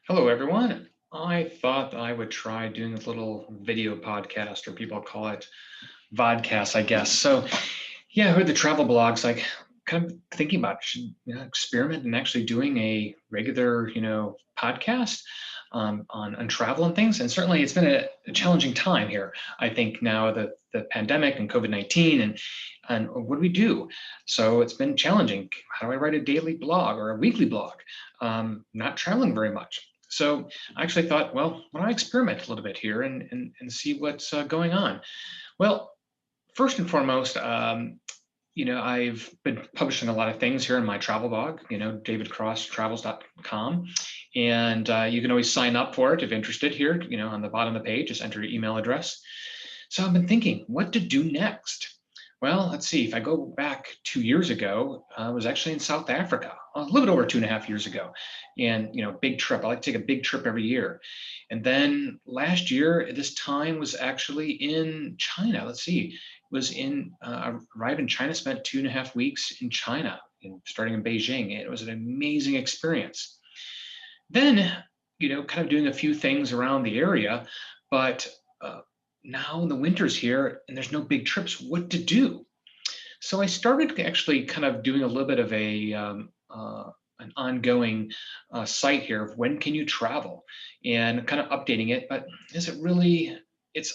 Hello, everyone. I thought I would try doing this little video podcast, or people call it vodcast, I guess. So, yeah, I heard the travel blogs, like kind of thinking about should experiment and actually doing a regular, podcast on travel and things. And certainly, it's been a challenging time here. I think now the pandemic and COVID-19 and what do we do? So it's been challenging. How do I write a daily blog or a weekly blog? Not traveling very much. So I actually thought, well, why don't I experiment a little bit here and see what's going on? Well, first and foremost, I've been publishing a lot of things here in my travel blog, davidcrosstravels.com. And you can always sign up for it if interested here, on the bottom of the page, just enter your email address. So I've been thinking what to do next. Well, let's see. If I go back 2 years ago, I was actually in South Africa, a little bit over 2.5 years ago, and big trip. I like to take a big trip every year. And then last year at this time was actually in China. Let's see, was in arrived in China, spent 2.5 weeks in China, starting in Beijing. It was an amazing experience. Then, kind of doing a few things around the area, but now the winter's here and there's no big trips. What to do? So I started actually kind of doing a little bit of an ongoing site here of when can you travel, and kind of updating it. But is it really?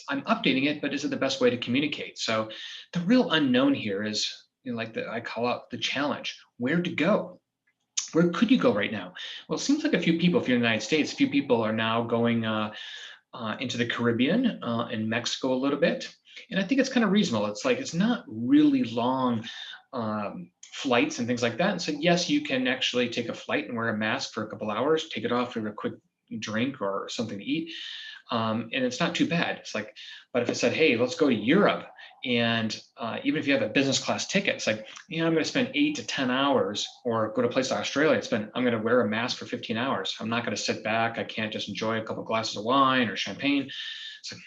I'm updating it, but is it the best way to communicate? So the real unknown here is, I call out the challenge: where to go. Where could you go right now? Well, it seems like a few people, if you're in the United States, a few people are now going into the Caribbean and Mexico a little bit. And I think it's kind of reasonable. It's like it's not really long flights and things like that. And so, yes, you can actually take a flight and wear a mask for a couple hours, take it off for a quick drink or something to eat. And it's not too bad. It's like, but if it said, hey, let's go to Europe, and even if you have a business class ticket, it's like, I'm going to spend 8 to 10 hours, or go to a place like Australia. I'm going to wear a mask for 15 hours. I'm not going to sit back. I can't just enjoy a couple of glasses of wine or champagne. It's like,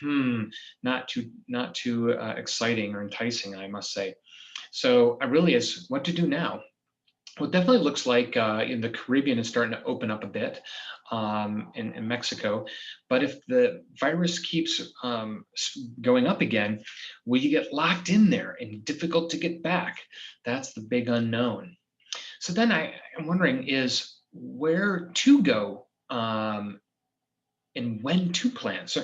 not too exciting or enticing, I must say. So I really is what to do now. Well, it definitely looks like in the Caribbean is starting to open up a bit, in Mexico. But if the virus keeps going up again, will you get locked in there and difficult to get back? That's the big unknown. So then I am wondering is where to go, and when to plan. So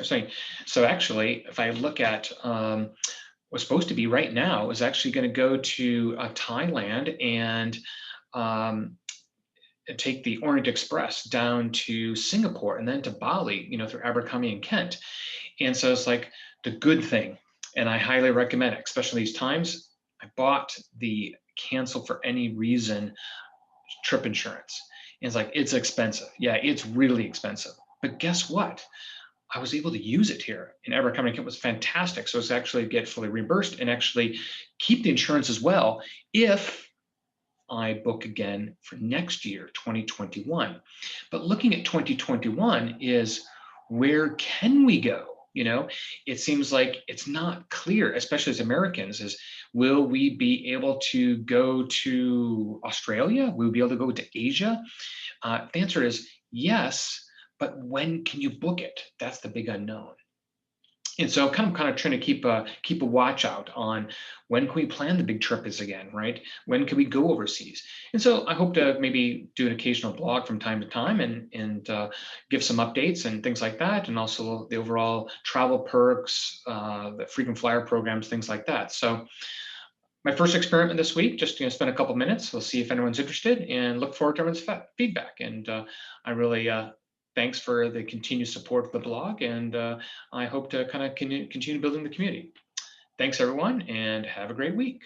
actually, if I look at what's supposed to be right now is actually going to go to Thailand um, and take the Orient Express down to Singapore and then to Bali, through Abercrombie and Kent. And so it's like the good thing. And I highly recommend it, especially these times. I bought the cancel for any reason trip insurance. And it's like, it's expensive. Yeah, it's really expensive. But guess what? I was able to use it here in Abercrombie and Kent. Was fantastic. So it's actually get fully reimbursed and actually keep the insurance as well if I book again for next year, 2021. But looking at 2021 is where can we go? It seems like it's not clear, especially as Americans, is will we be able to go to Australia? Will we be able to go to Asia? The answer is yes, but when can you book it? That's the big unknown. And so kind of trying to keep a watch out on when can we plan the big trips again, right? When can we go overseas? And so I hope to maybe do an occasional blog from time to time and give some updates and things like that, and also the overall travel perks, the frequent flyer programs, things like that. So my first experiment this week, just spend a couple minutes. We'll see if anyone's interested, and look forward to everyone's feedback. And I really thanks for the continued support of the blog, and I hope to kind of continue building the community. Thanks, everyone, and have a great week.